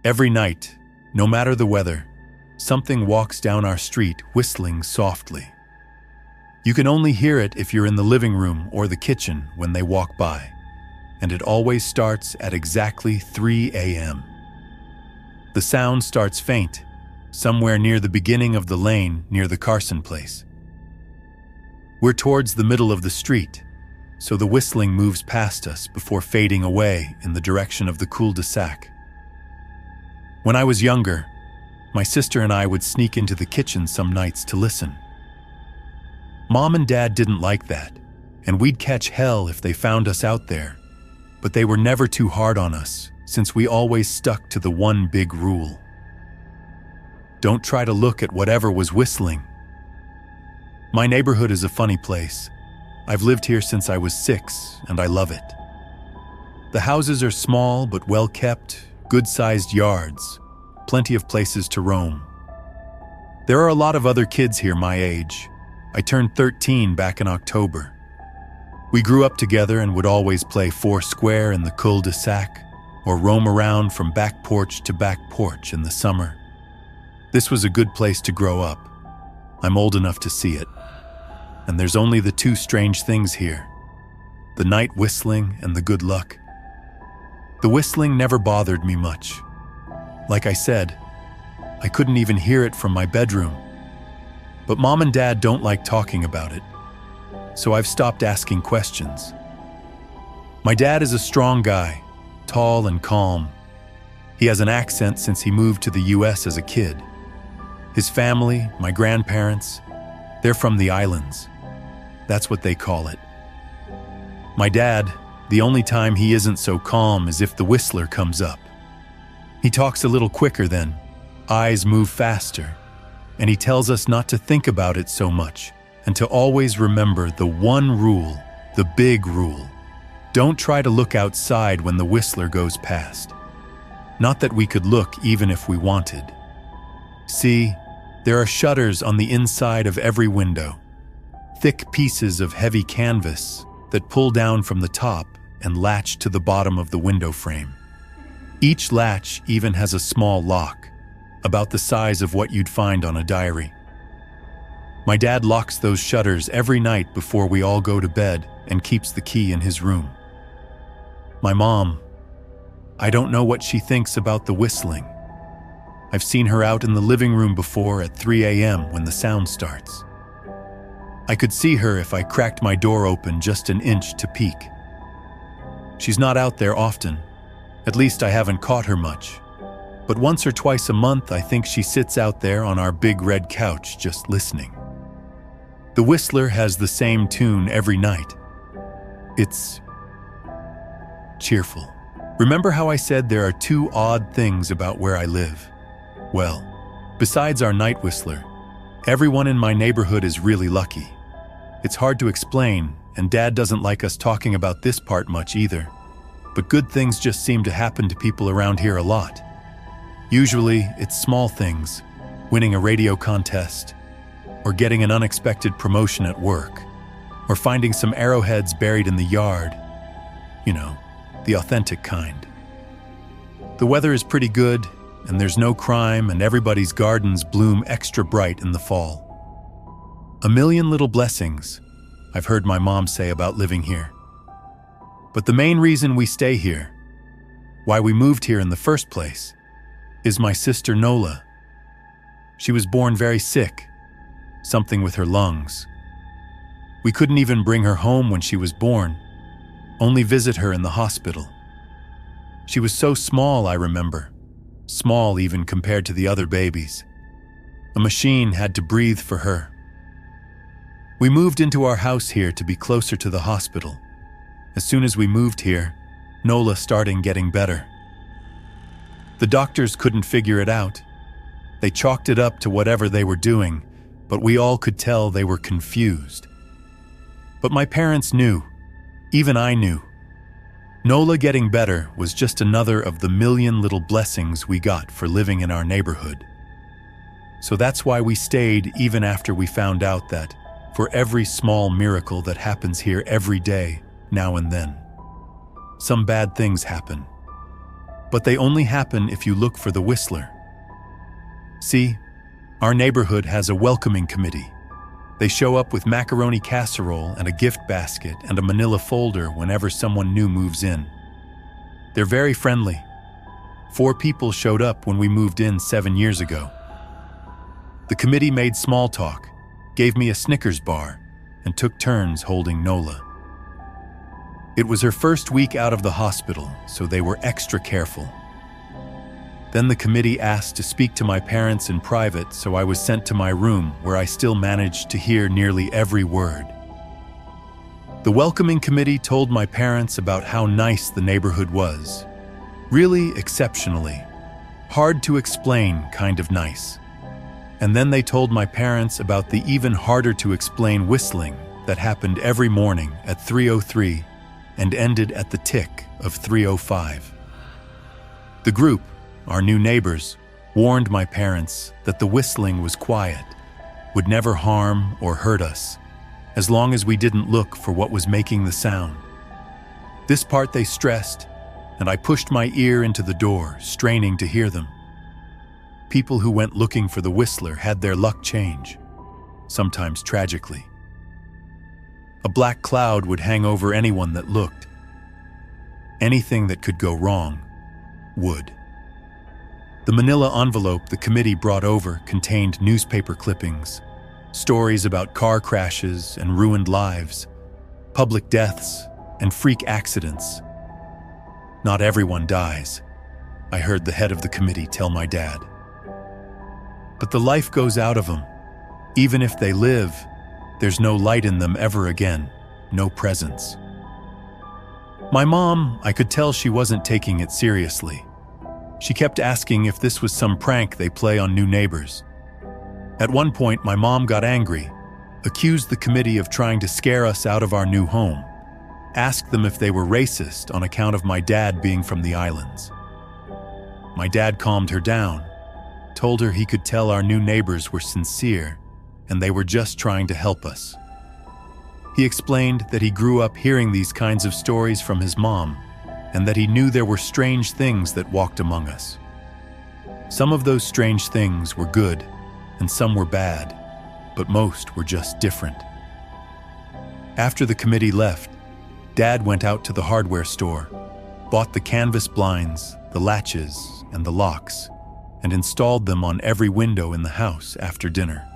Every night, no matter the weather, something walks down our street whistling softly. You can only hear it if you're in the living room or the kitchen when they walk by, and it always starts at exactly 3 a.m. The sound starts faint, somewhere near the beginning of the lane near the Carson place. We're towards the middle of the street, so the whistling moves past us before fading away in the direction of the cul-de-sac. When I was younger, my sister and I would sneak into the kitchen some nights to listen. Mom and Dad didn't like that, and we'd catch hell if they found us out there, but they were never too hard on us since we always stuck to the one big rule. Don't try to look at whatever was whistling. My neighborhood is a funny place. I've lived here since I was 6, and I love it. The houses are small but well-kept, good-sized yards, plenty of places to roam. There are a lot of other kids here my age. I turned 13 back in October. We grew up together and would always play foursquare in the cul-de-sac or roam around from back porch to back porch in the summer. This was a good place to grow up. I'm old enough to see it. And there's only the two strange things here: the night whistling and the good luck. The whistling never bothered me much. Like I said, I couldn't even hear it from my bedroom. But Mom and Dad don't like talking about it, so I've stopped asking questions. My dad is a strong guy, tall and calm. He has an accent since he moved to the US as a kid. His family, my grandparents, they're from the islands. That's what they call it. My dad, the only time he isn't so calm is if the whistler comes up. He talks a little quicker then, eyes move faster, and he tells us not to think about it so much and to always remember the one rule, the big rule. Don't try to look outside when the whistler goes past. Not that we could look even if we wanted. See, there are shutters on the inside of every window, thick pieces of heavy canvas that pull down from the top and latch to the bottom of the window frame. Each latch even has a small lock, about the size of what you'd find on a diary. My dad locks those shutters every night before we all go to bed and keeps the key in his room. My mom, I don't know what she thinks about the whistling. I've seen her out in the living room before at 3 a.m. when the sound starts. I could see her if I cracked my door open just an inch to peek. She's not out there often. At least I haven't caught her much. But once or twice a month, I think she sits out there on our big red couch just listening. The whistler has the same tune every night. It's cheerful. Remember how I said there are two odd things about where I live? Well, besides our night whistler, everyone in my neighborhood is really lucky. It's hard to explain, and Dad doesn't like us talking about this part much either. But good things just seem to happen to people around here a lot. Usually, it's small things, winning a radio contest, or getting an unexpected promotion at work, or finding some arrowheads buried in the yard. You know, the authentic kind. The weather is pretty good, and there's no crime, and everybody's gardens bloom extra bright in the fall. A million little blessings, I've heard my mom say about living here. But the main reason we stay here, why we moved here in the first place, is my sister Nola. She was born very sick, something with her lungs. We couldn't even bring her home when she was born, only visit her in the hospital. She was so small, I remember, small even compared to the other babies. A machine had to breathe for her. We moved into our house here to be closer to the hospital. As soon as we moved here, Nola started getting better. The doctors couldn't figure it out. They chalked it up to whatever they were doing, but we all could tell they were confused. But my parents knew. Even I knew. Nola getting better was just another of the million little blessings we got for living in our neighborhood. So that's why we stayed even after we found out that, for every small miracle that happens here every day, now and then, some bad things happen. but they only happen if you look for the whistler. See, our neighborhood has a welcoming committee. They show up with macaroni casserole and a gift basket and a manila folder whenever someone new moves in. They're very friendly. 4 people showed up when we moved in 7 years ago. The committee made small talk, gave me a Snickers bar, and took turns holding Nola. It was her first week out of the hospital, so they were extra careful. Then the committee asked to speak to my parents in private, so I was sent to my room where I still managed to hear nearly every word. The welcoming committee told my parents about how nice the neighborhood was. Really exceptionally. Hard to explain kind of nice. And then they told my parents about the even harder to explain whistling that happened every morning at 3:03 and ended at the tick of 3:05. The group, our new neighbors, warned my parents that the whistling was quiet, would never harm or hurt us, as long as we didn't look for what was making the sound. This part they stressed, and I pushed my ear into the door, straining to hear them. People who went looking for the whistler had their luck change, sometimes tragically. A black cloud would hang over anyone that looked. Anything that could go wrong would. The manila envelope the committee brought over contained newspaper clippings, stories about car crashes and ruined lives, public deaths, and freak accidents. Not everyone dies, I heard the head of the committee tell my dad. But the life goes out of them. Even if they live, there's no light in them ever again, no presence. My mom, I could tell she wasn't taking it seriously. She kept asking if this was some prank they play on new neighbors. At one point, my mom got angry, accused the committee of trying to scare us out of our new home, asked them if they were racist on account of my dad being from the islands. My dad calmed her down, told her he could tell our new neighbors were sincere and they were just trying to help us. He explained that he grew up hearing these kinds of stories from his mom and that he knew there were strange things that walked among us. Some of those strange things were good and some were bad, but most were just different. After the committee left, Dad went out to the hardware store, bought the canvas blinds, the latches, and the locks, and installed them on every window in the house after dinner.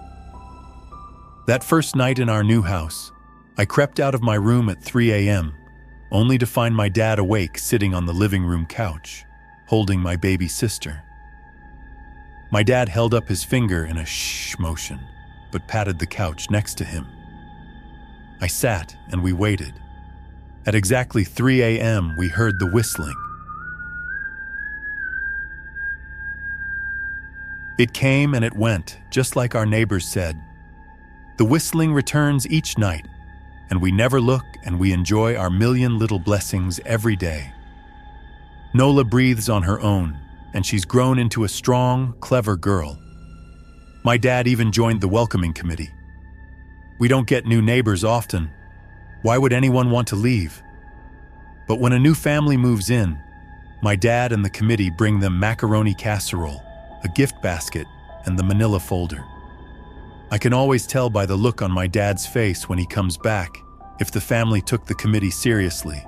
That first night in our new house, I crept out of my room at 3 a.m., only to find my dad awake sitting on the living room couch, holding my baby sister. My dad held up his finger in a shh motion, but patted the couch next to him. I sat and we waited. At exactly 3 a.m., we heard the whistling. It came and it went, just like our neighbors said. The whistling returns each night, and we never look and we enjoy our million little blessings every day. Nola breathes on her own, and she's grown into a strong, clever girl. My dad even joined the welcoming committee. We don't get new neighbors often. Why would anyone want to leave? But when a new family moves in, my dad and the committee bring them macaroni casserole, a gift basket, and the manila folder. I can always tell by the look on my dad's face when he comes back if the family took the committee seriously,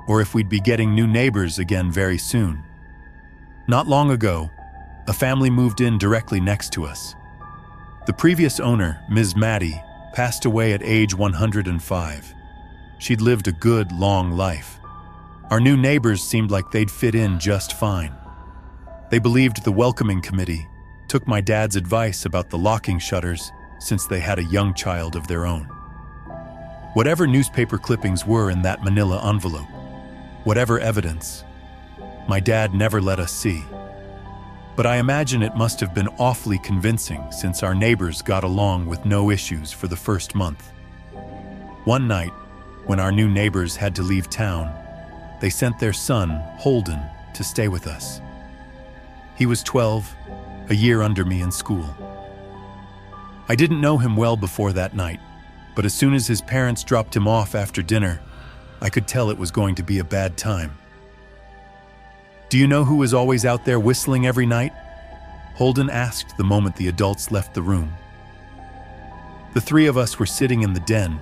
or if we'd be getting new neighbors again very soon. Not long ago, a family moved in directly next to us. The previous owner, Ms. Maddie, passed away at age 105. She'd lived a good, long life. Our new neighbors seemed like they'd fit in just fine. They believed the welcoming committee, took my dad's advice about the locking shutters since they had a young child of their own. Whatever newspaper clippings were in that manila envelope, whatever evidence, my dad never let us see. But I imagine it must have been awfully convincing since our neighbors got along with no issues for the first month. One night, when our new neighbors had to leave town, they sent their son, Holden, to stay with us. He was 12, a year under me in school. I didn't know him well before that night, but as soon as his parents dropped him off after dinner, I could tell it was going to be a bad time. Do you know who was always out there whistling every night? Holden asked the moment the adults left the room. The three of us were sitting in the den,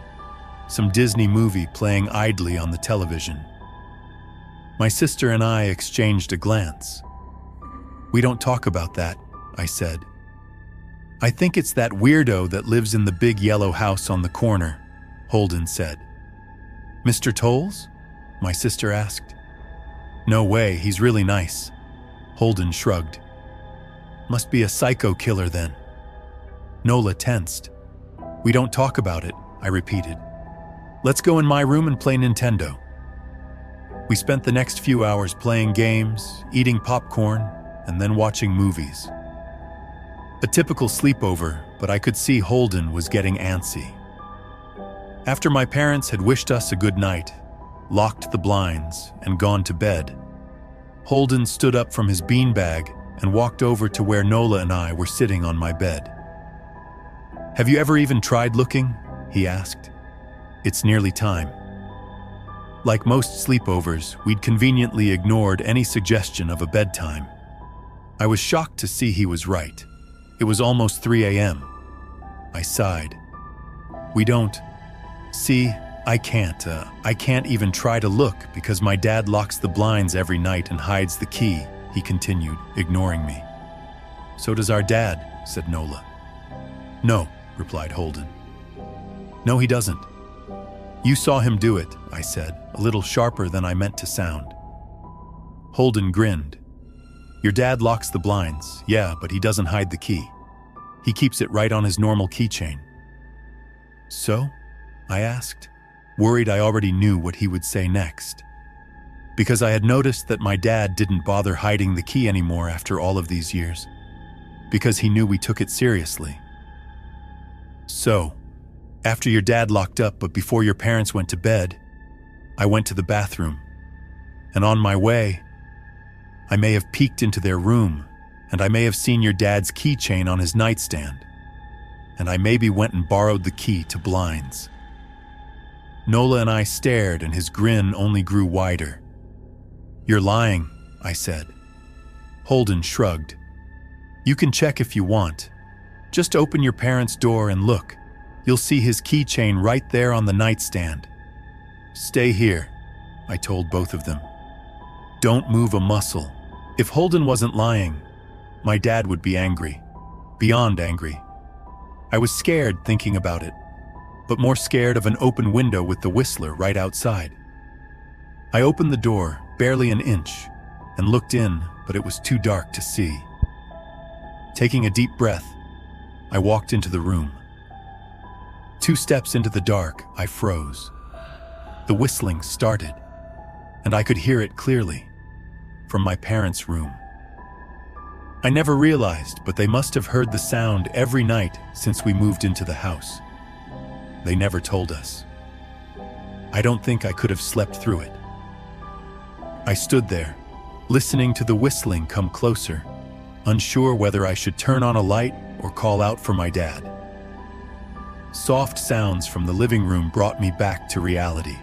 some Disney movie playing idly on the television. My sister and I exchanged a glance. "We don't talk about that," I said. "I think it's that weirdo that lives in the big yellow house on the corner," Holden said. "Mr. Tolles?" my sister asked. "No way, he's really nice." Holden shrugged. "Must be a psycho killer then." Nola tensed. "We don't talk about it," I repeated. "Let's go in my room and play Nintendo." We spent the next few hours playing games, eating popcorn, and then watching movies. A typical sleepover, but I could see Holden was getting antsy. After my parents had wished us a good night, locked the blinds, and gone to bed, Holden stood up from his beanbag and walked over to where Nola and I were sitting on my bed. "Have you ever even tried looking?" he asked. "It's nearly time." Like most sleepovers, we'd conveniently ignored any suggestion of a bedtime. I was shocked to see he was right. It was almost 3 a.m. I sighed. "We don't. See, I can't even try to look because my dad locks the blinds every night and hides the key," he continued, ignoring me. "So does our dad," said Nola. "No," replied Holden. "No, he doesn't." "You saw him do it," I said, a little sharper than I meant to sound. Holden grinned. "Your dad locks the blinds, yeah, but he doesn't hide the key. He keeps it right on his normal keychain." "So?" I asked, worried I already knew what he would say next. Because I had noticed that my dad didn't bother hiding the key anymore after all of these years. Because he knew we took it seriously. "So, after your dad locked up but before your parents went to bed, I went to the bathroom. And on my way, I may have peeked into their room, and I may have seen your dad's keychain on his nightstand. And I maybe went and borrowed the key to blinds." Nola and I stared, and his grin only grew wider. "You're lying," I said. Holden shrugged. "You can check if you want. Just open your parents' door and look. You'll see his keychain right there on the nightstand." "Stay here," I told both of them. "Don't move a muscle." If Holden wasn't lying, my dad would be angry. Beyond angry. I was scared thinking about it, but more scared of an open window with the whistler right outside. I opened the door, barely an inch, and looked in, but it was too dark to see. Taking a deep breath, I walked into the room. 2 steps into the dark, I froze. The whistling started, and I could hear it clearly, from my parents' room. I never realized, but they must have heard the sound every night since we moved into the house. They never told us. I don't think I could have slept through it. I stood there, listening to the whistling come closer, unsure whether I should turn on a light or call out for my dad. Soft sounds from the living room brought me back to reality.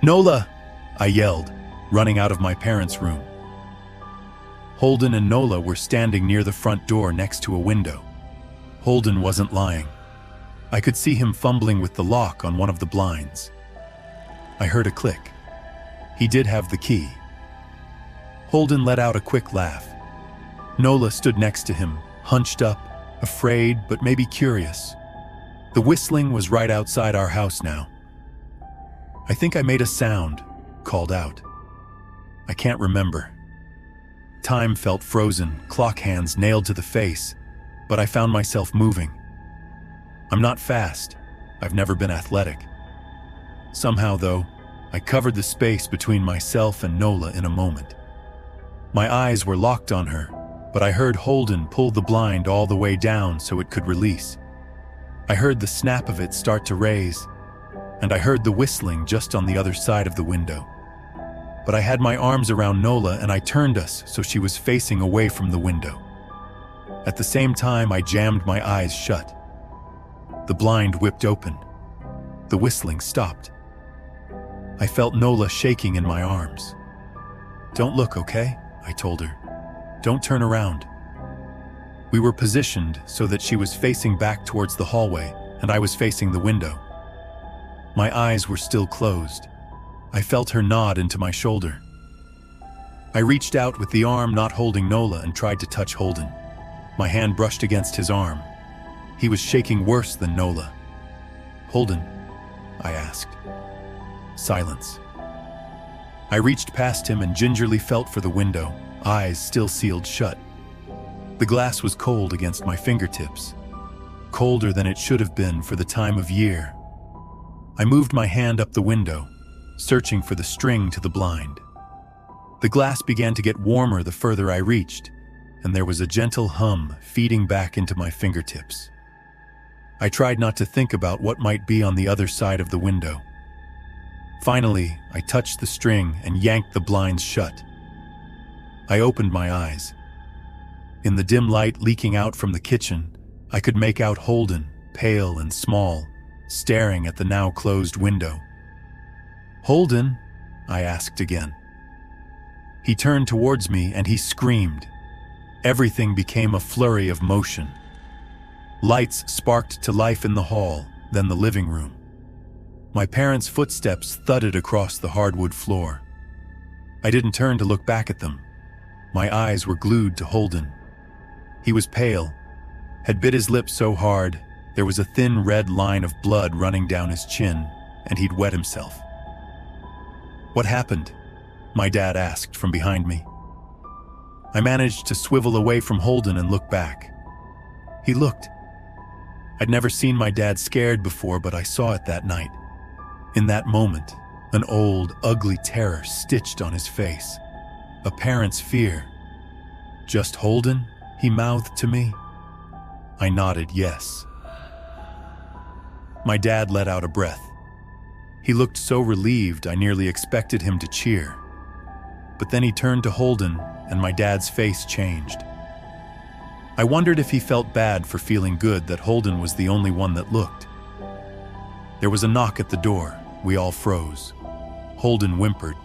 "Nola!" I yelled, running out of my parents' room. Holden and Nola were standing near the front door next to a window. Holden wasn't lying. I could see him fumbling with the lock on one of the blinds. I heard a click. He did have the key. Holden let out a quick laugh. Nola stood next to him, hunched up, afraid but maybe curious. The whistling was right outside our house now. "I think I made a sound," called out. I can't remember. Time felt frozen, clock hands nailed to the face, but I found myself moving. I'm not fast. I've never been athletic. Somehow, though, I covered the space between myself and Nola in a moment. My eyes were locked on her, but I heard Holden pull the blind all the way down so it could release. I heard the snap of it start to raise, and I heard the whistling just on the other side of the window. But I had my arms around Nola and I turned us so she was facing away from the window. At the same time, I jammed my eyes shut. The blind whipped open. The whistling stopped. I felt Nola shaking in my arms. "Don't look, okay?" I told her. "Don't turn around." We were positioned so that she was facing back towards the hallway and I was facing the window. My eyes were still closed. I felt her nod into my shoulder. I reached out with the arm not holding Nola and tried to touch Holden. My hand brushed against his arm. He was shaking worse than Nola. "Holden?" I asked. Silence. I reached past him and gingerly felt for the window, eyes still sealed shut. The glass was cold against my fingertips, colder than it should have been for the time of year. I moved my hand up the window, searching for the string to the blind. The glass began to get warmer the further I reached, and there was a gentle hum feeding back into my fingertips. I tried not to think about what might be on the other side of the window. Finally, I touched the string and yanked the blinds shut. I opened my eyes. In the dim light leaking out from the kitchen, I could make out Holden, pale and small, staring at the now closed window. "Holden?" I asked again. He turned towards me and he screamed. Everything became a flurry of motion. Lights sparked to life in the hall, then the living room. My parents' footsteps thudded across the hardwood floor. I didn't turn to look back at them. My eyes were glued to Holden. He was pale, had bit his lip so hard there was a thin red line of blood running down his chin, and he'd wet himself. "What happened?" my dad asked from behind me. I managed to swivel away from Holden and look back. He looked. I'd never seen my dad scared before, but I saw it that night. In that moment, an old, ugly terror stitched on his face. A parent's fear. "Just Holden?" he mouthed to me. I nodded yes. My dad let out a breath. He looked so relieved I nearly expected him to cheer. But then he turned to Holden and my dad's face changed. I wondered if he felt bad for feeling good that Holden was the only one that looked. There was a knock at the door. We all froze. Holden whimpered.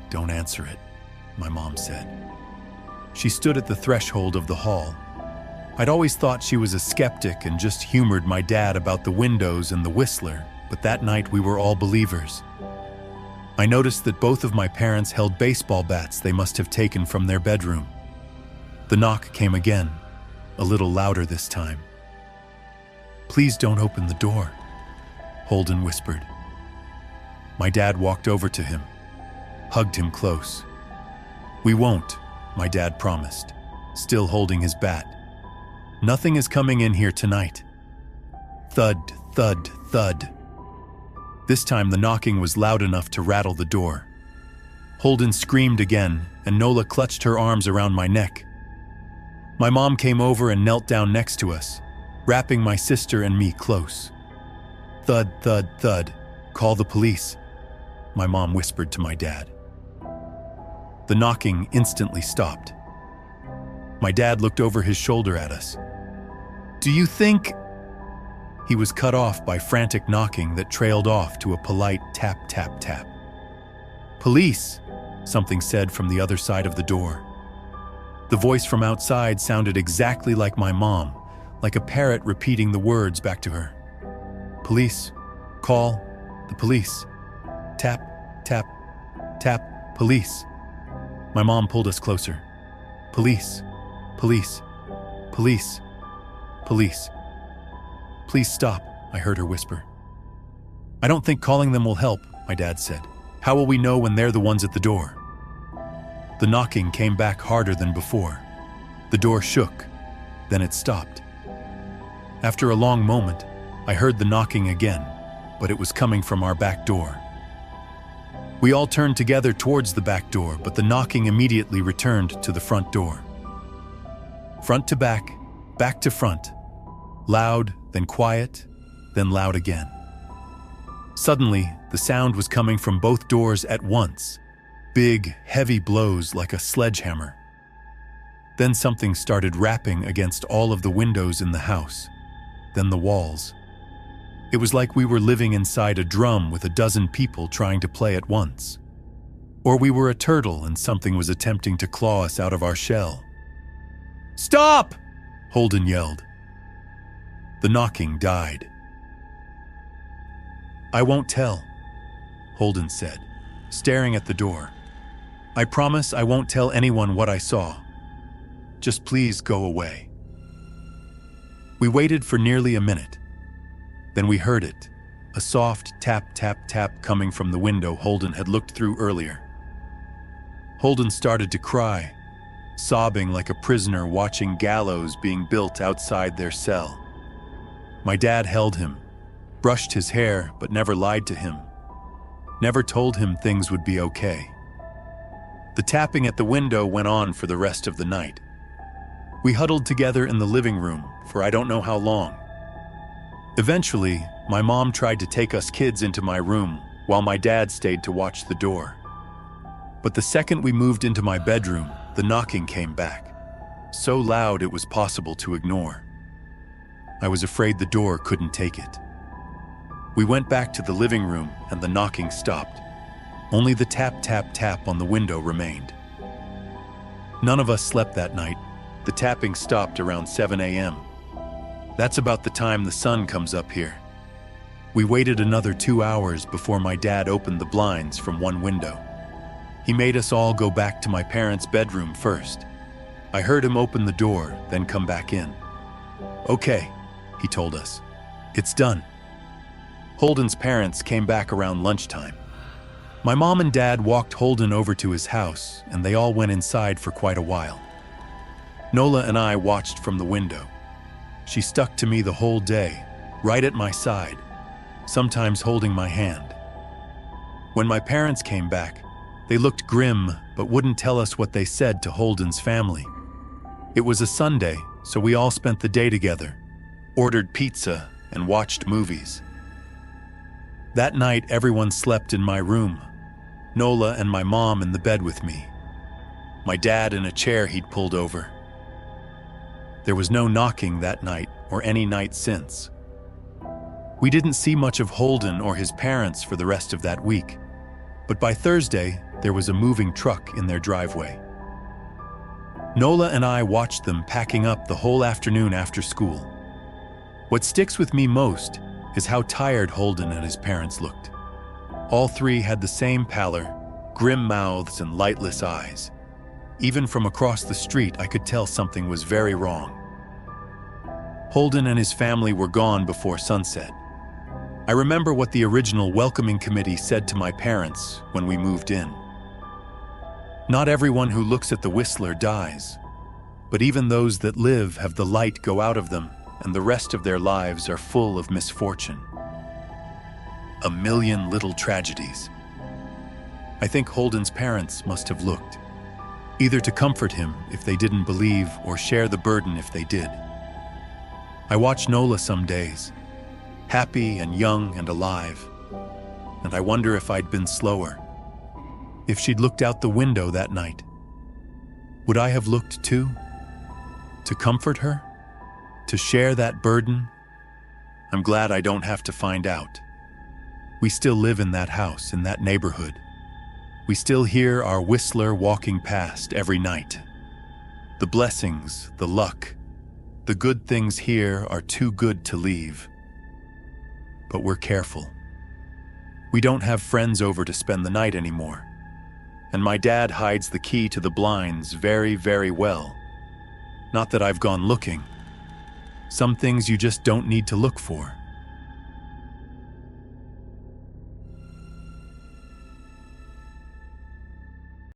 "Don't answer it," my mom said. She stood at the threshold of the hall. I'd always thought she was a skeptic and just humored my dad about the windows and the whistler, but that night we were all believers. I noticed that both of my parents held baseball bats they must have taken from their bedroom. The knock came again, a little louder this time. "Please don't open the door," Holden whispered. My dad walked over to him, hugged him close. "We won't," my dad promised, still holding his bat. "Nothing is coming in here tonight." Thud, thud, thud. This time the knocking was loud enough to rattle the door. Holden screamed again, and Nola clutched her arms around my neck. My mom came over and knelt down next to us, wrapping my sister and me close. "Thud, thud, thud. Call the police," my mom whispered to my dad. The knocking instantly stopped. My dad looked over his shoulder at us. "Do you think—" He was cut off by frantic knocking that trailed off to a polite tap, tap, tap. "Police," something said from the other side of the door. The voice from outside sounded exactly like my mom, like a parrot repeating the words back to her. "Police. Call the police. Tap, tap, tap, police." My mom pulled us closer. "Police, police, police, police." "Please stop," I heard her whisper. "I don't think calling them will help," my dad said. "How will we know when they're the ones at the door?" The knocking came back harder than before. The door shook, then it stopped. After a long moment, I heard the knocking again, but it was coming from our back door. We all turned together towards the back door, but the knocking immediately returned to the front door. Front to back to front. Loud, then quiet, then loud again. Suddenly, the sound was coming from both doors at once. Big, heavy blows like a sledgehammer. Then something started rapping against all of the windows in the house, then the walls. It was like we were living inside a drum with a dozen people trying to play at once. Or we were a turtle and something was attempting to claw us out of our shell. "Stop!" Holden yelled. The knocking died. "I won't tell," Holden said, staring at the door. "I promise I won't tell anyone what I saw. Just please go away." We waited for nearly a minute. Then we heard it, a soft tap, tap, tap coming from the window Holden had looked through earlier. Holden started to cry, sobbing like a prisoner watching gallows being built outside their cell. My dad held him, brushed his hair but never lied to him, never told him things would be okay. The tapping at the window went on for the rest of the night. We huddled together in the living room for I don't know how long. Eventually, my mom tried to take us kids into my room while my dad stayed to watch the door. But the second we moved into my bedroom, the knocking came back, so loud it was possible to ignore. I was afraid the door couldn't take it. We went back to the living room and the knocking stopped. Only the tap, tap, tap on the window remained. None of us slept that night. The tapping stopped around 7 a.m. That's about the time the sun comes up here. We waited another 2 hours before my dad opened the blinds from one window. He made us all go back to my parents' bedroom first. I heard him open the door, then come back in. "Okay," he told us. "It's done." Holden's parents came back around lunchtime. My mom and dad walked Holden over to his house, and they all went inside for quite a while. Nola and I watched from the window. She stuck to me the whole day, right at my side, sometimes holding my hand. When my parents came back, they looked grim but wouldn't tell us what they said to Holden's family. It was a Sunday, so we all spent the day together, ordered pizza, and watched movies. That night, everyone slept in my room, Nola and my mom in the bed with me, my dad in a chair he'd pulled over. There was no knocking that night or any night since. We didn't see much of Holden or his parents for the rest of that week, but by Thursday, there was a moving truck in their driveway. Nola and I watched them packing up the whole afternoon after school. What sticks with me most is how tired Holden and his parents looked. All three had the same pallor, grim mouths and lightless eyes. Even from across the street, I could tell something was very wrong. Holden and his family were gone before sunset. I remember what the original welcoming committee said to my parents when we moved in. "Not everyone who looks at the Whistler dies, but even those that live have the light go out of them, and the rest of their lives are full of misfortune. A million little tragedies." I think Holden's parents must have looked, either to comfort him if they didn't believe or share the burden if they did. I watch Nola some days, happy and young and alive, and I wonder if I'd been slower. If she'd looked out the window that night, would I have looked too? To comfort her? To share that burden? I'm glad I don't have to find out. We still live in that house, in that neighborhood. We still hear our Whistler walking past every night. The blessings, the luck, the good things here are too good to leave. But we're careful. We don't have friends over to spend the night anymore. And my dad hides the key to the blinds very, very well. Not that I've gone looking. Some things you just don't need to look for.